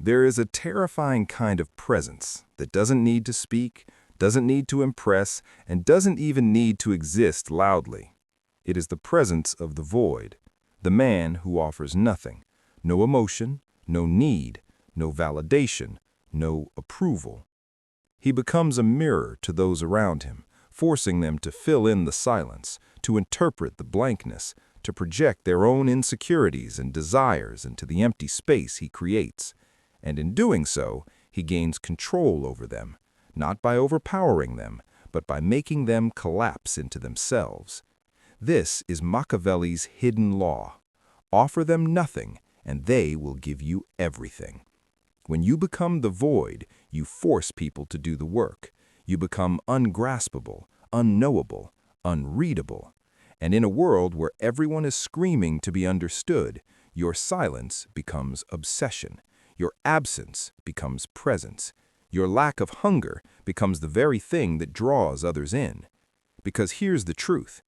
There is a terrifying kind of presence that doesn't need to speak, doesn't need to impress, and doesn't even need to exist loudly. It is the presence of the void, the man who offers nothing, no emotion, no need, no validation, no approval. He becomes a mirror to those around him, forcing them to fill in the silence, to interpret the blankness, to project their own insecurities and desires into the empty space he creates. And in doing so, he gains control over them, not by overpowering them, but by making them collapse into themselves. This is Machiavelli's hidden law. Offer them nothing, and they will give you everything. When you become the void, you force people to do the work. You become ungraspable, unknowable, unreadable. And in a world where everyone is screaming to be understood, your silence becomes obsession. Your absence becomes presence. Your lack of hunger becomes the very thing that draws others in. Because here's the truth.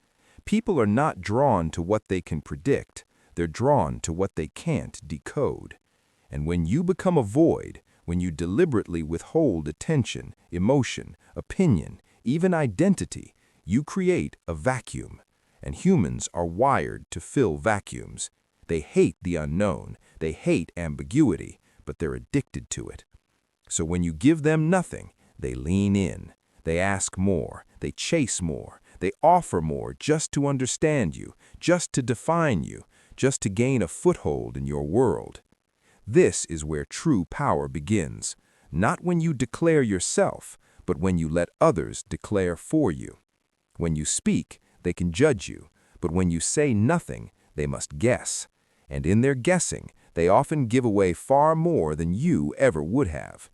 People are not drawn to what they can predict. They're drawn to what they can't decode. And when you become a void, when you deliberately withhold attention, emotion, opinion, even identity, you create a vacuum. And humans are wired to fill vacuums. They hate the unknown, they hate ambiguity, but they're addicted to it. So when you give them nothing, they lean in. They ask more, they chase more, they offer more just to understand you, just to define you, just to gain a foothold in your world. This is where true power begins, not when you declare yourself, but when you let others declare for you. When you speak, they can judge you, but when you say nothing, they must guess. And in their guessing, they often give away far more than you ever would have.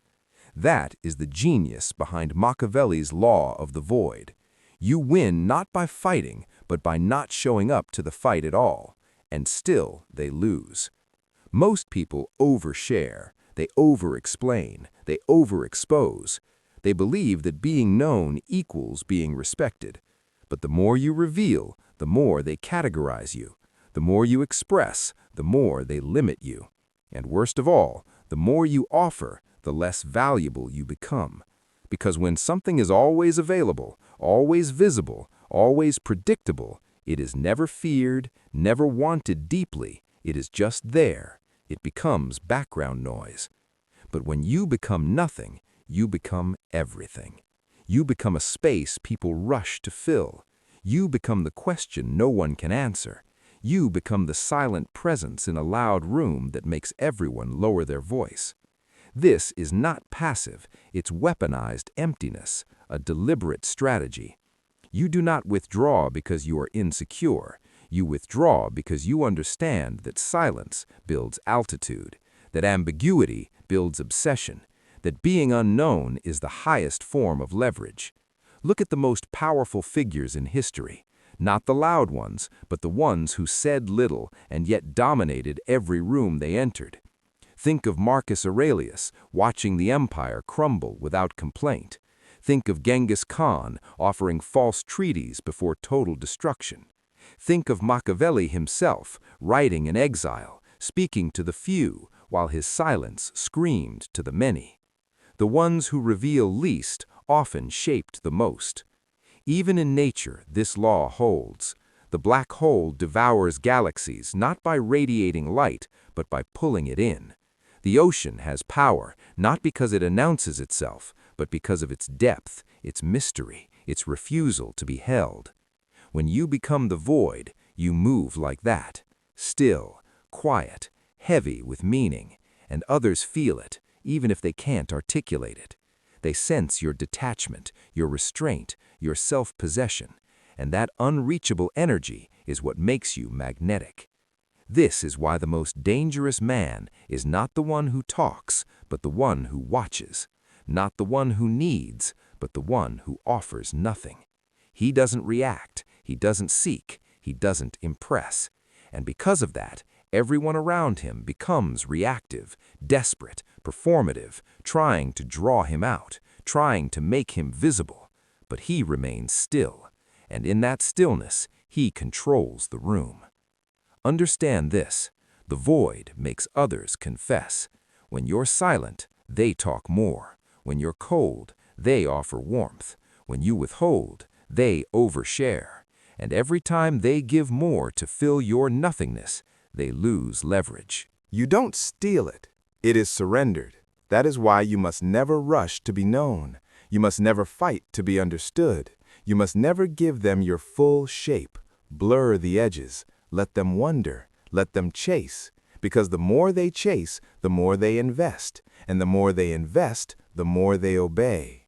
That is the genius behind Machiavelli's law of the void. You win not by fighting, but by not showing up to the fight at all. And still, they lose. Most people overshare, they over-explain, they overexpose. They believe that being known equals being respected. But the more you reveal, the more they categorize you. The more you express, the more they limit you. And worst of all, the more you offer, the less valuable you become. Because when something is always available, always visible, always predictable, it is never feared, never wanted deeply. It is just there. It becomes background noise. But when you become nothing, you become everything. You become a space people rush to fill. You become the question no one can answer. You become the silent presence in a loud room that makes everyone lower their voice. This is not passive, it's weaponized emptiness, a deliberate strategy. You do not withdraw because you are insecure. You withdraw because you understand that silence builds altitude, that ambiguity builds obsession, that being unknown is the highest form of leverage. Look at the most powerful figures in history, not the loud ones, but the ones who said little and yet dominated every room they entered. Think of Marcus Aurelius watching the empire crumble without complaint. Think of Genghis Khan offering false treaties before total destruction. Think of Machiavelli himself, writing in exile, speaking to the few, while his silence screamed to the many. The ones who reveal least often shaped the most. Even in nature, this law holds. The black hole devours galaxies not by radiating light, but by pulling it in. The ocean has power, not because it announces itself, but because of its depth, its mystery, its refusal to be held. When you become the void, you move like that, still, quiet, heavy with meaning, and others feel it, even if they can't articulate it. They sense your detachment, your restraint, your self-possession, and that unreachable energy is what makes you magnetic. This is why the most dangerous man is not the one who talks, but the one who watches, not the one who needs, but the one who offers nothing. He doesn't react, he doesn't seek, he doesn't impress. And because of that, everyone around him becomes reactive, desperate, performative, trying to draw him out, trying to make him visible. But he remains still, and in that stillness, he controls the room. Understand this, the void makes others confess. When you're silent, they talk more. When you're cold, they offer warmth. When you withhold, they overshare. And every time they give more to fill your nothingness, they lose leverage. You don't steal it. It is surrendered. That is why you must never rush to be known. You must never fight to be understood. You must never give them your full shape. Blur the edges. Let them wonder. Let them chase. Because the more they chase, the more they invest. And the more they invest, the more they obey.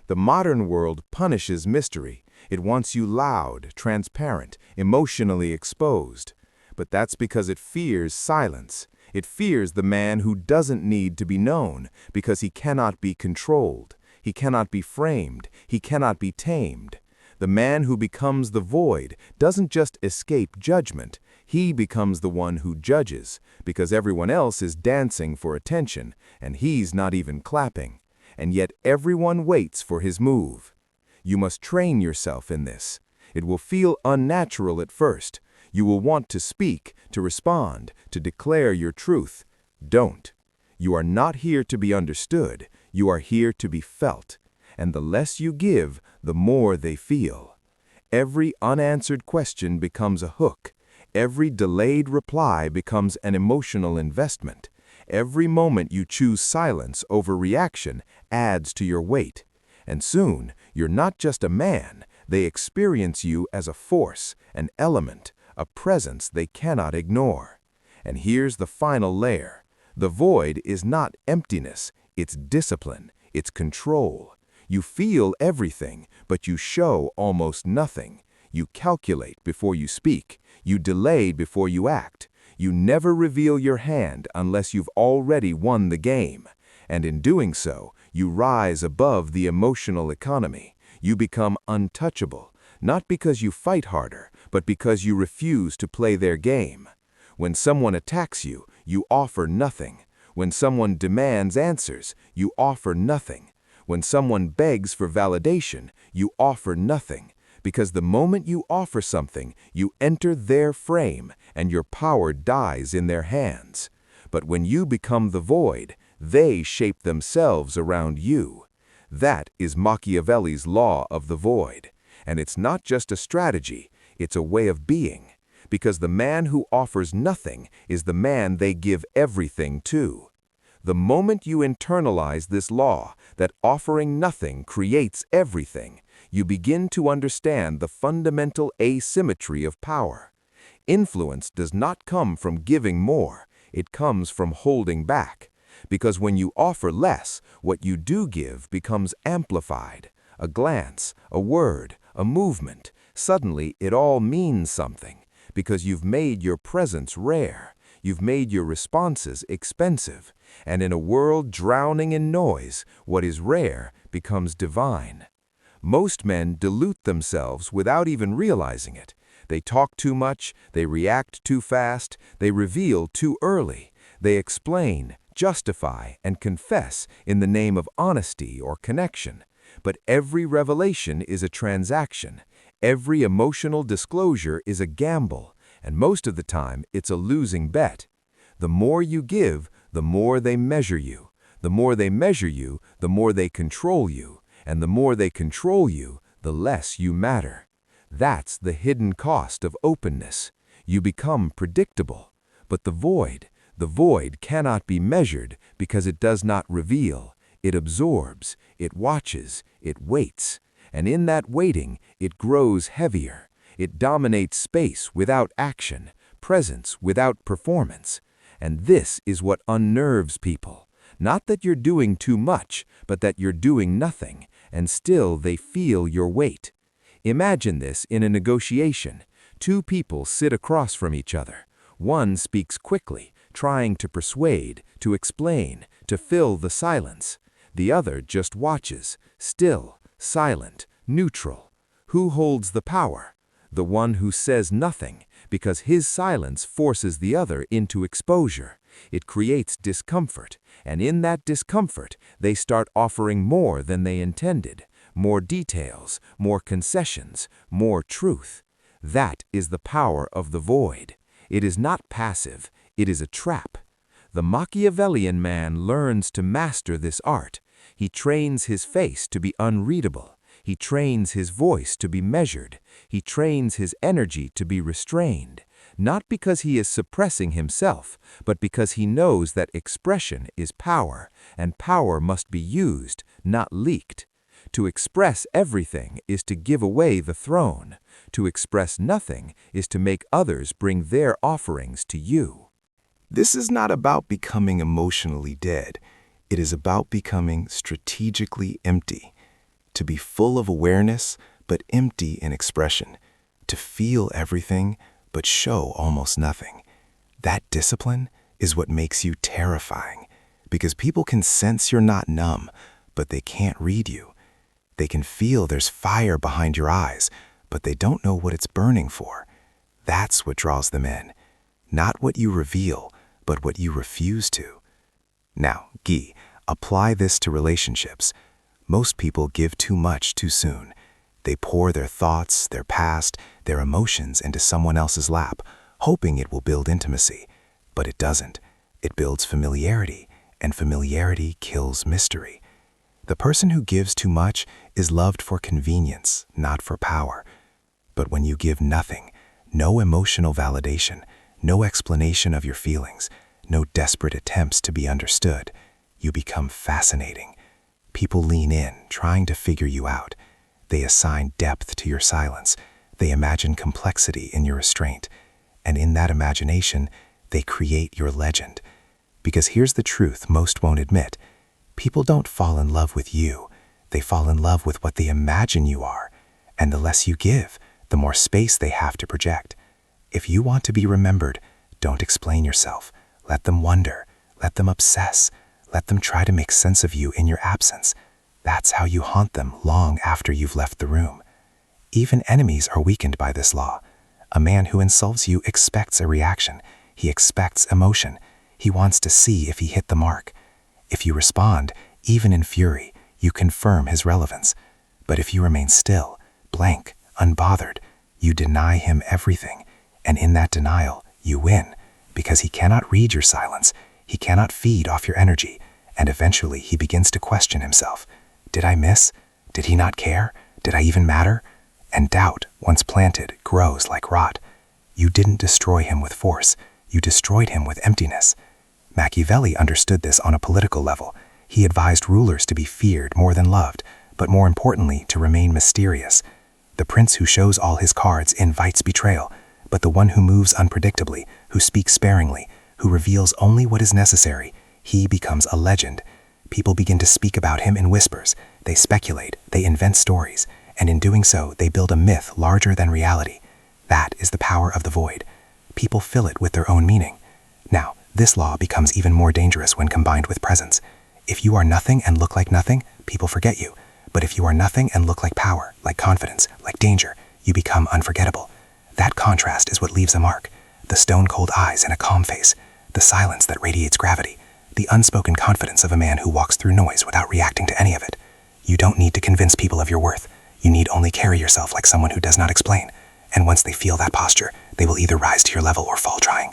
The modern world punishes mystery. It wants you loud, transparent, emotionally exposed. But that's because it fears silence. It fears the man who doesn't need to be known because he cannot be controlled. He cannot be framed. He cannot be tamed. The man who becomes the void doesn't just escape judgment. He becomes the one who judges because everyone else is dancing for attention and he's not even clapping. And yet everyone waits for his move. You must train yourself in this. It will feel unnatural at first. You will want to speak, to respond, to declare your truth. Don't. You are not here to be understood. You are here to be felt. And the less you give, the more they feel. Every unanswered question becomes a hook. Every delayed reply becomes an emotional investment. Every moment you choose silence over reaction adds to your weight. And soon, you're not just a man. They experience you as a force, an element, a presence they cannot ignore. And here's the final layer. The void is not emptiness, it's discipline, it's control. You feel everything, but you show almost nothing. You calculate before you speak. You delay before you act. You never reveal your hand unless you've already won the game. And in doing so, you rise above the emotional economy. You become untouchable, not because you fight harder, but because you refuse to play their game. When someone attacks you, you offer nothing. When someone demands answers, you offer nothing. When someone begs for validation, you offer nothing. Because the moment you offer something, you enter their frame, and your power dies in their hands. But when you become the void, they shape themselves around you. That is Machiavelli's law of the void. And it's not just a strategy, it's a way of being. Because the man who offers nothing is the man they give everything to. The moment you internalize this law, that offering nothing creates everything, you begin to understand the fundamental asymmetry of power. Influence does not come from giving more, it comes from holding back. Because when you offer less, what you do give becomes amplified. A glance, a word, a movement, suddenly it all means something. Because you've made your presence rare. You've made your responses expensive. And in a world drowning in noise, what is rare becomes divine. Most men dilute themselves without even realizing it. They talk too much, they react too fast, they reveal too early. They explain, justify, and confess in the name of honesty or connection. But every revelation is a transaction. Every emotional disclosure is a gamble, and most of the time it's a losing bet. The more you give, the more they measure you. The more they measure you, the more they control you. And the more they control you, the less you matter. That's the hidden cost of openness. You become predictable. But the void cannot be measured because it does not reveal. It absorbs, it watches, it waits. And in that waiting, it grows heavier. It dominates space without action, presence without performance. And this is what unnerves people. Not that you're doing too much, but that you're doing nothing, and still they feel your weight. Imagine this in a negotiation. Two people sit across from each other. One speaks quickly, trying to persuade, to explain, to fill the silence. The other just watches, still, silent, neutral. Who holds the power? The one who says nothing, because his silence forces the other into exposure. It creates discomfort, and in that discomfort, they start offering more than they intended, more details, more concessions, more truth. That is the power of the void. It is not passive, it is a trap. The Machiavellian man learns to master this art. He trains his face to be unreadable. He trains his voice to be measured. He trains his energy to be restrained, not because he is suppressing himself, but because he knows that expression is power, and power must be used, not leaked. To express everything is to give away the throne. To express nothing is to make others bring their offerings to you. This is not about becoming emotionally dead. It is about becoming strategically empty. To be full of awareness, but empty in expression. To feel everything, but show almost nothing. That discipline is what makes you terrifying, because people can sense you're not numb, but they can't read you. They can feel there's fire behind your eyes, but they don't know what it's burning for. That's what draws them in. Not what you reveal, but what you refuse to. Now, Guy, apply this to relationships. Most people give too much too soon. They pour their thoughts, their past, their emotions into someone else's lap, hoping it will build intimacy. But it doesn't. It builds familiarity, and familiarity kills mystery. The person who gives too much is loved for convenience, not for power. But when you give nothing, no emotional validation, no explanation of your feelings, no desperate attempts to be understood, you become fascinating. People lean in, trying to figure you out. They assign depth to your silence. They imagine complexity in your restraint. And in that imagination, they create your legend. Because here's the truth most won't admit. People don't fall in love with you. They fall in love with what they imagine you are. And the less you give, the more space they have to project. If you want to be remembered, don't explain yourself. Let them wonder. Let them obsess. Let them try to make sense of you in your absence. That's how you haunt them long after you've left the room. Even enemies are weakened by this law. A man who insults you expects a reaction. He expects emotion. He wants to see if he hit the mark. If you respond, even in fury, you confirm his relevance. But if you remain still, blank, unbothered, you deny him everything. And in that denial, you win, because he cannot read your silence. He cannot feed off your energy, and eventually he begins to question himself. Did I miss? Did he not care? Did I even matter? And doubt, once planted, grows like rot. You didn't destroy him with force. You destroyed him with emptiness. Machiavelli understood this on a political level. He advised rulers to be feared more than loved, but more importantly, to remain mysterious. The prince who shows all his cards invites betrayal, but the one who moves unpredictably, who speaks sparingly, who reveals only what is necessary, he becomes a legend. People begin to speak about him in whispers. They speculate, they invent stories, and in doing so, they build a myth larger than reality. That is the power of the void. People fill it with their own meaning. Now, this law becomes even more dangerous when combined with presence. If you are nothing and look like nothing, people forget you. But if you are nothing and look like power, like confidence, like danger, you become unforgettable. That contrast is what leaves a mark. The stone-cold eyes and a calm face, the silence that radiates gravity, the unspoken confidence of a man who walks through noise without reacting to any of it. You don't need to convince people of your worth. You need only carry yourself like someone who does not explain. And once they feel that posture, they will either rise to your level or fall trying.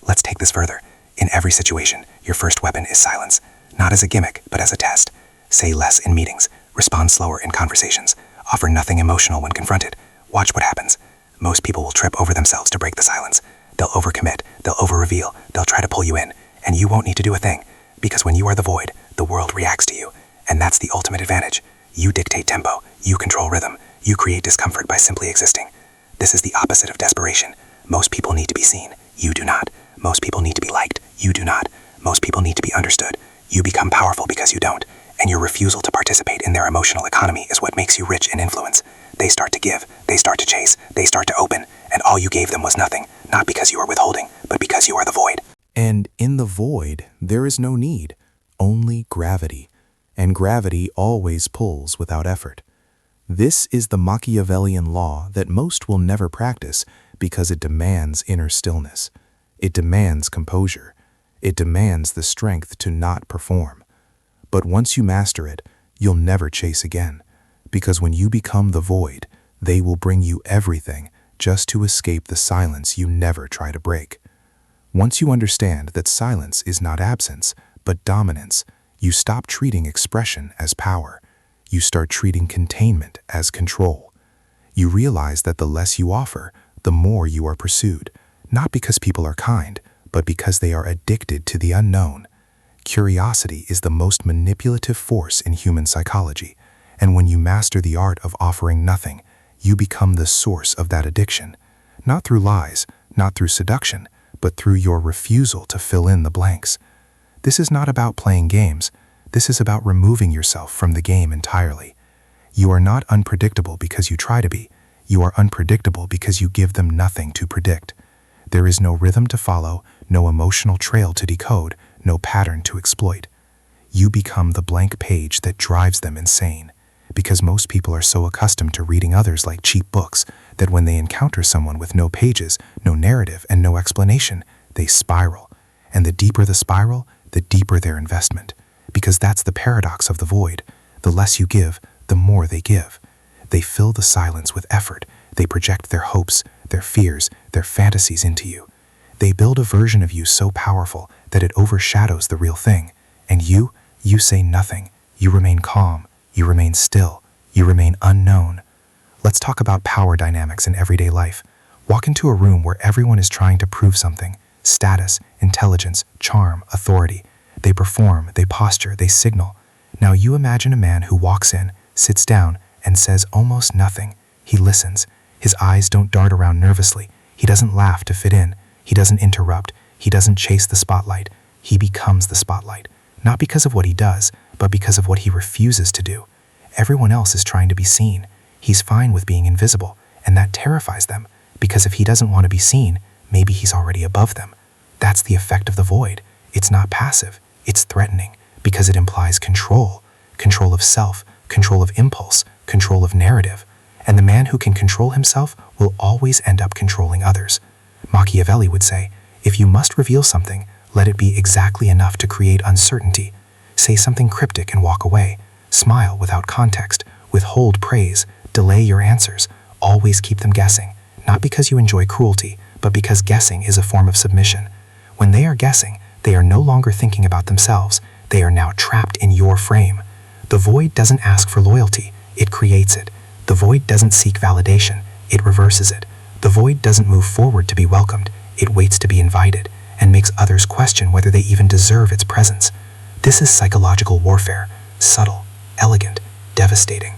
Let's take this further. In every situation, your first weapon is silence. Not as a gimmick, but as a test. Say less in meetings. Respond slower in conversations. Offer nothing emotional when confronted. Watch what happens. Most people will trip over themselves to break the silence. They'll overcommit. They'll over-reveal. They'll try to pull you in. And you won't need to do a thing. Because when you are the void, the world reacts to you. And that's the ultimate advantage. You dictate tempo. You control rhythm. You create discomfort by simply existing. This is the opposite of desperation. Most people need to be seen. You do not. Most people need to be liked. You do not. Most people need to be understood. You become powerful because you don't. And your refusal to participate in their emotional economy is what makes you rich in influence. They start to give. They start to chase. They start to open. And all you gave them was nothing. Not because you are withholding, but because you are the void. And in the void, there is no need, only gravity. And gravity always pulls without effort. This is the Machiavellian law that most will never practice because it demands inner stillness. It demands composure. It demands the strength to not perform. But once you master it, you'll never chase again. Because when you become the void, they will bring you everything just to escape the silence you never try to break. Once you understand that silence is not absence, but dominance, you stop treating expression as power. You start treating containment as control. You realize that the less you offer, the more you are pursued, not because people are kind, but because they are addicted to the unknown. Curiosity is the most manipulative force in human psychology, and when you master the art of offering nothing, you become the source of that addiction, not through lies, not through seduction, but through your refusal to fill in the blanks. This is not about playing games. This is about removing yourself from the game entirely. You are not unpredictable because you try to be. You are unpredictable because you give them nothing to predict. There is no rhythm to follow, no emotional trail to decode, no pattern to exploit. You become the blank page that drives them insane, because most people are so accustomed to reading others like cheap books that when they encounter someone with no pages, no narrative, and no explanation, they spiral. And the deeper the spiral, the deeper their investment, because that's the paradox of the void. The less you give, the more they give. They fill the silence with effort. They project their hopes, their fears, their fantasies into you. They build a version of you so powerful that it overshadows the real thing. And you say nothing. You remain calm. You remain still. You remain unknown. Let's talk about power dynamics in everyday life. Walk into a room where everyone is trying to prove something. Status, intelligence, charm, authority. They perform, they posture, they signal. Now you imagine a man who walks in, sits down, and says almost nothing. He listens. His eyes don't dart around nervously. He doesn't laugh to fit in. He doesn't interrupt. He doesn't chase the spotlight. He becomes the spotlight. Not because of what he does, but because of what he refuses to do. Everyone else is trying to be seen. He's fine with being invisible, and that terrifies them, because if he doesn't want to be seen, maybe he's already above them. That's the effect of the void. It's not passive. It's threatening, because it implies control. Control of self, control of impulse, control of narrative. And the man who can control himself will always end up controlling others. Machiavelli would say, if you must reveal something, let it be exactly enough to create uncertainty. Say something cryptic and walk away. Smile without context. Withhold praise. Delay your answers. Always keep them guessing. Not because you enjoy cruelty, but because guessing is a form of submission. When they are guessing, they are no longer thinking about themselves. They are now trapped in your frame. The void doesn't ask for loyalty. It creates it. The void doesn't seek validation. It reverses it. The void doesn't move forward to be welcomed. It waits to be invited, and makes others question whether they even deserve its presence. This is psychological warfare, subtle, elegant, devastating.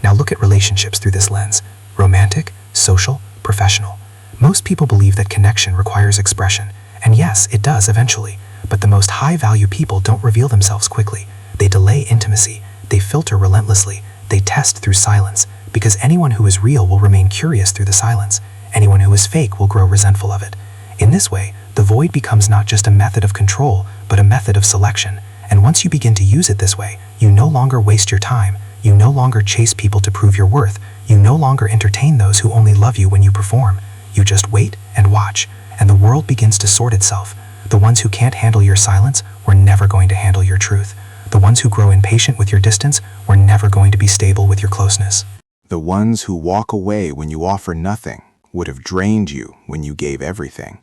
Now look at relationships through this lens: romantic, social, professional. Most people believe that connection requires expression, and yes, it does eventually, but the most high-value people don't reveal themselves quickly. They delay intimacy, they filter relentlessly, they test through silence, because anyone who is real will remain curious through the silence. Anyone who is fake will grow resentful of it. In this way, the void becomes not just a method of control, but a method of selection. And once you begin to use it this way, you no longer waste your time. You no longer chase people to prove your worth. You no longer entertain those who only love you when you perform. You just wait and watch, and the world begins to sort itself. The ones who can't handle your silence were never going to handle your truth. The ones who grow impatient with your distance were never going to be stable with your closeness. The ones who walk away when you offer nothing would have drained you when you gave everything.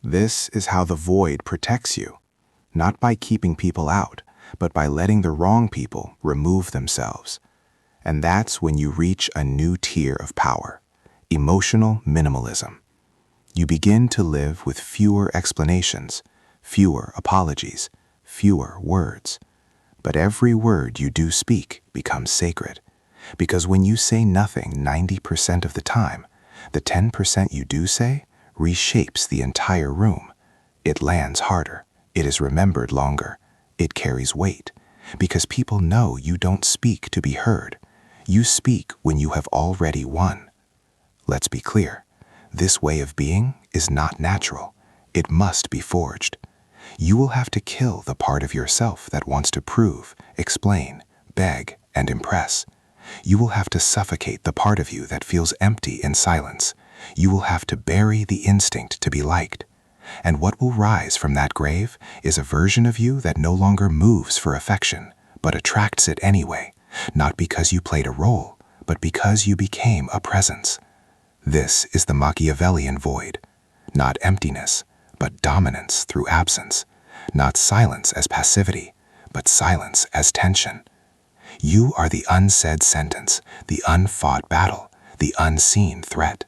This is how the void protects you, not by keeping people out, but by letting the wrong people remove themselves. And that's when you reach a new tier of power: emotional minimalism. You begin to live with fewer explanations, fewer apologies, fewer words. But every word you do speak becomes sacred, because when you say nothing 90% of the time, the 10% you do say reshapes the entire room. It lands harder. It is remembered longer. It carries weight, because people know you don't speak to be heard. You speak when you have already won. Let's be clear. This way of being is not natural. It must be forged. You will have to kill the part of yourself that wants to prove, explain, beg, and impress. You will have to suffocate the part of you that feels empty in silence. You will have to bury the instinct to be liked. And what will rise from that grave is a version of you that no longer moves for affection, but attracts it anyway, not because you played a role, but because you became a presence. This is the Machiavellian void, not emptiness, but dominance through absence, not silence as passivity, but silence as tension. You are the unsaid sentence, the unfought battle, the unseen threat,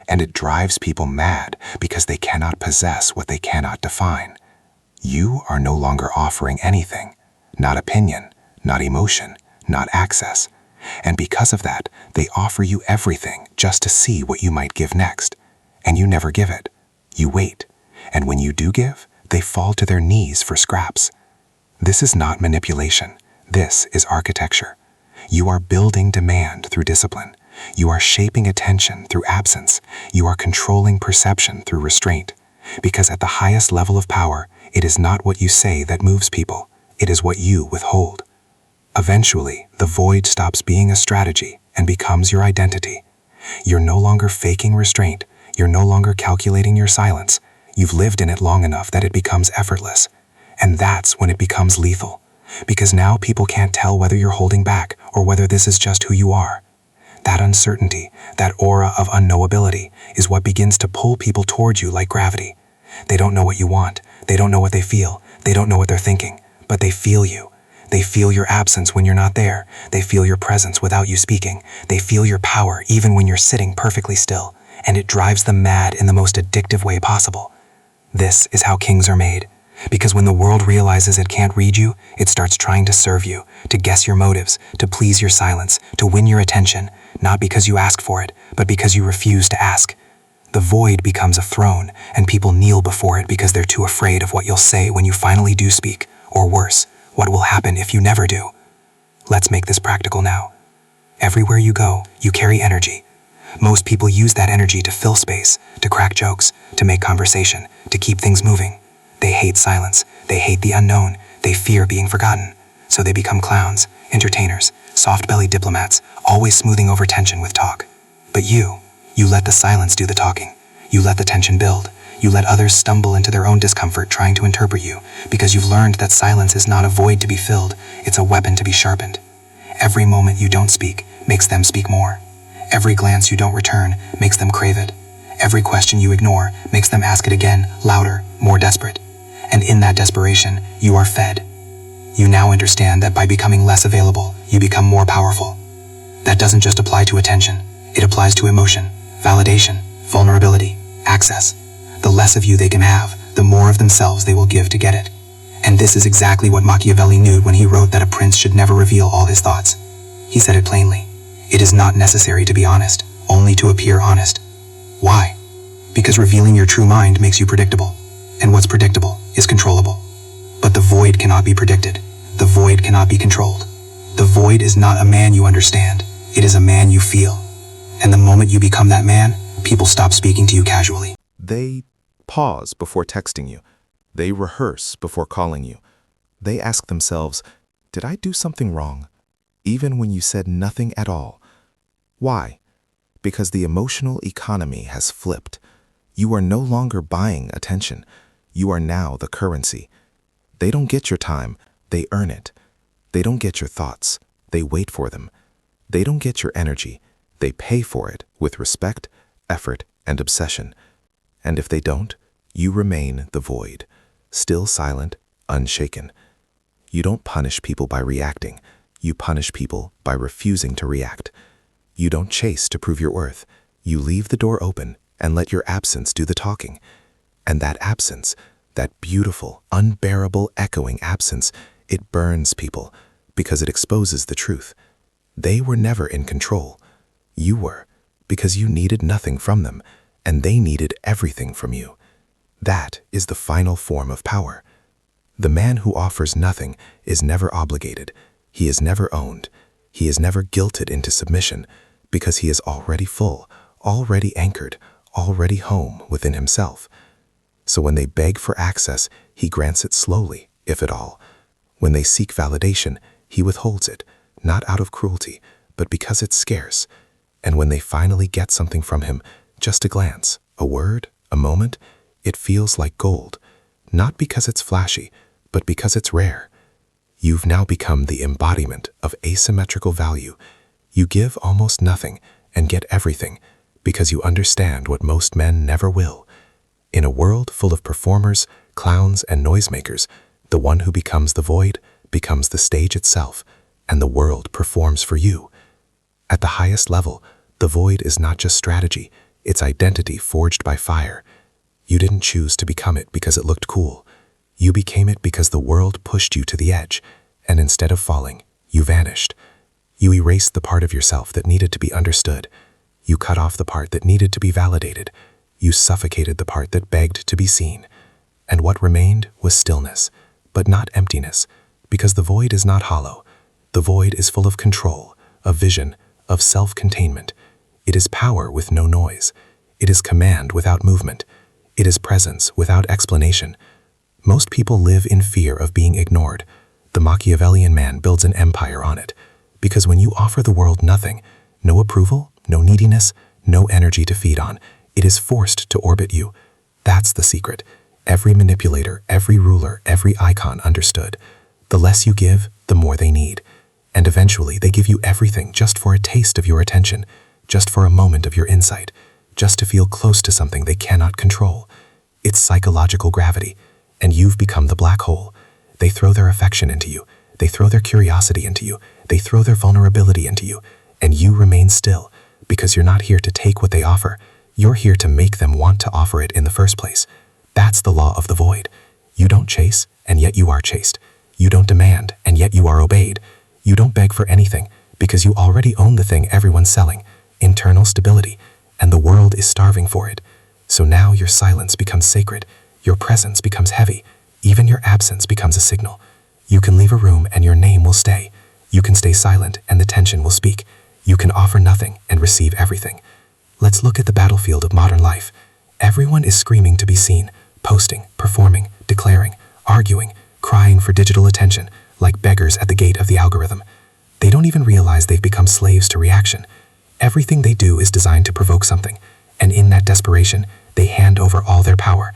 and it drives people mad because they cannot possess what they cannot define. You are no longer offering anything, not opinion, not emotion, not access, and because of that, they offer you everything just to see what you might give next, and you never give it. You wait, and when you do give, they fall to their knees for scraps. This is not manipulation. This is architecture. You are building demand through discipline. You are shaping attention through absence. You are controlling perception through restraint. Because at the highest level of power, it is not what you say that moves people. It is what you withhold. Eventually, the void stops being a strategy and becomes your identity. You're no longer faking restraint. You're no longer calculating your silence. You've lived in it long enough that it becomes effortless. And that's when it becomes lethal. Because now people can't tell whether you're holding back or whether this is just who you are. That uncertainty, that aura of unknowability, is what begins to pull people toward you like gravity. They don't know what you want. They don't know what they feel. They don't know what they're thinking. But they feel you. They feel your absence when you're not there. They feel your presence without you speaking. They feel your power even when you're sitting perfectly still. And it drives them mad in the most addictive way possible. This is how kings are made. Because when the world realizes it can't read you, it starts trying to serve you, to guess your motives, to please your silence, to win your attention, not because you ask for it, but because you refuse to ask. The void becomes a throne, and people kneel before it because they're too afraid of what you'll say when you finally do speak, or worse, what will happen if you never do. Let's make this practical now. Everywhere you go, you carry energy. Most people use that energy to fill space, to crack jokes, to make conversation, to keep things moving. They hate silence. They hate the unknown. They fear being forgotten. So they become clowns, entertainers, soft-bellied diplomats, always smoothing over tension with talk. But you let the silence do the talking. You let the tension build. You let others stumble into their own discomfort trying to interpret you, because you've learned that silence is not a void to be filled, it's a weapon to be sharpened. Every moment you don't speak makes them speak more. Every glance you don't return makes them crave it. Every question you ignore makes them ask it again, louder, more desperate. And in that desperation, you are fed. You now understand that by becoming less available, you become more powerful. That doesn't just apply to attention. It applies to emotion, validation, vulnerability, access. The less of you they can have, the more of themselves they will give to get it. And this is exactly what Machiavelli knew when he wrote that a prince should never reveal all his thoughts. He said it plainly. It is not necessary to be honest, only to appear honest. Why? Because revealing your true mind makes you predictable. And what's predictable is controllable. But the void cannot be predicted. The void cannot be controlled. The void is not a man you understand. It is a man you feel. And the moment you become that man, people stop speaking to you casually. They pause before texting you. They rehearse before calling you. They ask themselves, did I do something wrong? Even when you said nothing at all. Why? Because the emotional economy has flipped. You are no longer buying attention. You are now the currency. They don't get your time, they earn it. They don't get your thoughts, they wait for them. They don't get your energy, they pay for it with respect, effort, and obsession. And if they don't, you remain the void, still silent, unshaken. You don't punish people by reacting. You punish people by refusing to react. You don't chase to prove your worth. You leave the door open and let your absence do the talking. And that absence, that beautiful, unbearable, echoing absence, it burns people because it exposes the truth. They were never in control. You were, because you needed nothing from them, and they needed everything from you. That is the final form of power. The man who offers nothing is never obligated. He is never owned. He is never guilted into submission, because he is already full, already anchored, already home within himself. So when they beg for access, he grants it slowly, if at all. When they seek validation, he withholds it, not out of cruelty, but because it's scarce. And when they finally get something from him, just a glance, a word, a moment, it feels like gold, not because it's flashy, but because it's rare. You've now become the embodiment of asymmetrical value. You give almost nothing and get everything because you understand what most men never will. In a world full of performers, clowns, and noisemakers, the one who becomes the void becomes the stage itself, and the world performs for you. At the highest level, the void is not just strategy, it's identity forged by fire. You didn't choose to become it because it looked cool. You became it because the world pushed you to the edge, and instead of falling, you vanished. You erased the part of yourself that needed to be understood. You cut off the part that needed to be validated. You suffocated the part that begged to be seen. And what remained was stillness, but not emptiness, because the void is not hollow. The void is full of control, of vision, of self-containment. It is power with no noise. It is command without movement. It is presence without explanation. Most people live in fear of being ignored. The Machiavellian man builds an empire on it. Because when you offer the world nothing, no approval, no neediness, no energy to feed on, it is forced to orbit you. That's the secret. Every manipulator, every ruler, every icon understood. The less you give, the more they need. And eventually they give you everything just for a taste of your attention, just for a moment of your insight, just to feel close to something they cannot control. It's psychological gravity, and you've become the black hole. They throw their affection into you. They throw their curiosity into you. They throw their vulnerability into you. And you remain still, because you're not here to take what they offer. You're here to make them want to offer it in the first place. That's the law of the void. You don't chase, and yet you are chased. You don't demand, and yet you are obeyed. You don't beg for anything, because you already own the thing everyone's selling, internal stability, and the world is starving for it. So now your silence becomes sacred, your presence becomes heavy, even your absence becomes a signal. You can leave a room and your name will stay. You can stay silent and the tension will speak. You can offer nothing and receive everything. Let's look at the battlefield of modern life. Everyone is screaming to be seen, posting, performing, declaring, arguing, crying for digital attention, like beggars at the gate of the algorithm. They don't even realize they've become slaves to reaction. Everything they do is designed to provoke something, and in that desperation, they hand over all their power.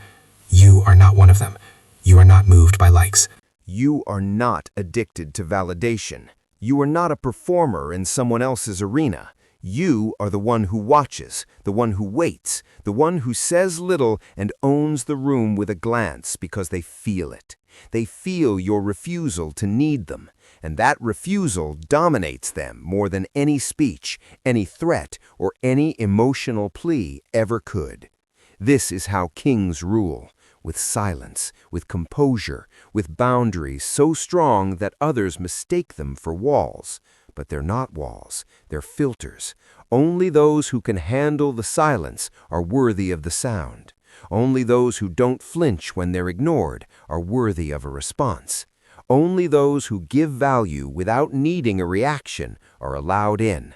You are not one of them. You are not moved by likes. You are not addicted to validation. You are not a performer in someone else's arena. You are the one who watches, the one who waits, the one who says little and owns the room with a glance because they feel it. They feel your refusal to need them, and that refusal dominates them more than any speech, any threat, or any emotional plea ever could. This is how kings rule, with silence, with composure, with boundaries so strong that others mistake them for walls. But they're not walls, they're filters. Only those who can handle the silence are worthy of the sound. Only those who don't flinch when they're ignored are worthy of a response. Only those who give value without needing a reaction are allowed in.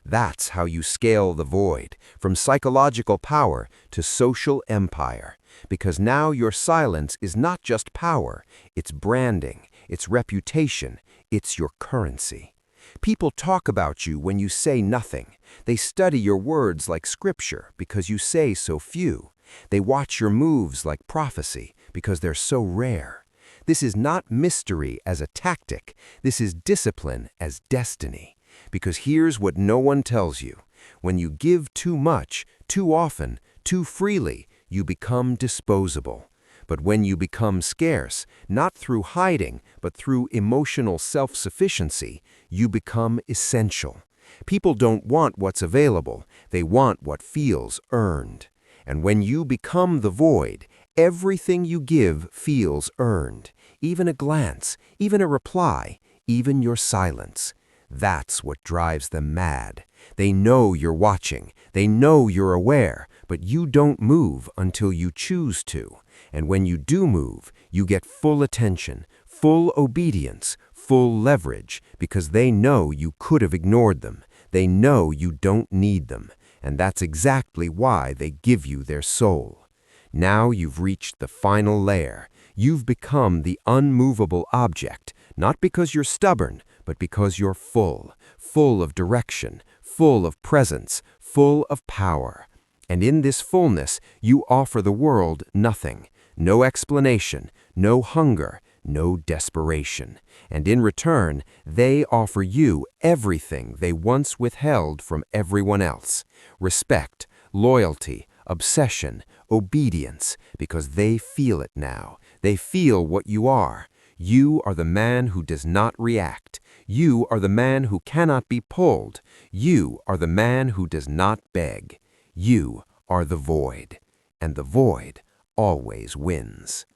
That's how you scale the void, from psychological power to social empire. Because now your silence is not just power, it's branding, it's reputation, it's your currency. People talk about you when you say nothing. They study your words like scripture because you say so few. They watch your moves like prophecy because they're so rare. This is not mystery as a tactic. This is discipline as destiny. Because here's what no one tells you. When you give too much, too often, too freely, you become disposable. But when you become scarce, not through hiding, but through emotional self-sufficiency, you become essential. People don't want what's available, they want what feels earned. And when you become the void, everything you give feels earned. Even a glance, even a reply, even your silence. That's what drives them mad. They know you're watching, they know you're aware, but you don't move until you choose to. And when you do move, you get full attention, full obedience, full leverage, because they know you could have ignored them. They know you don't need them. And that's exactly why they give you their soul. Now you've reached the final layer. You've become the unmovable object, not because you're stubborn, but because you're full, full of direction, full of presence, full of power. And in this fullness, you offer the world nothing, no explanation, no hunger, no desperation. And in return, they offer you everything they once withheld from everyone else: respect, loyalty, obsession, obedience, because they feel it now. They feel what you are. You are the man who does not react. You are the man who cannot be pulled. You are the man who does not beg. You are the void, and the void always wins.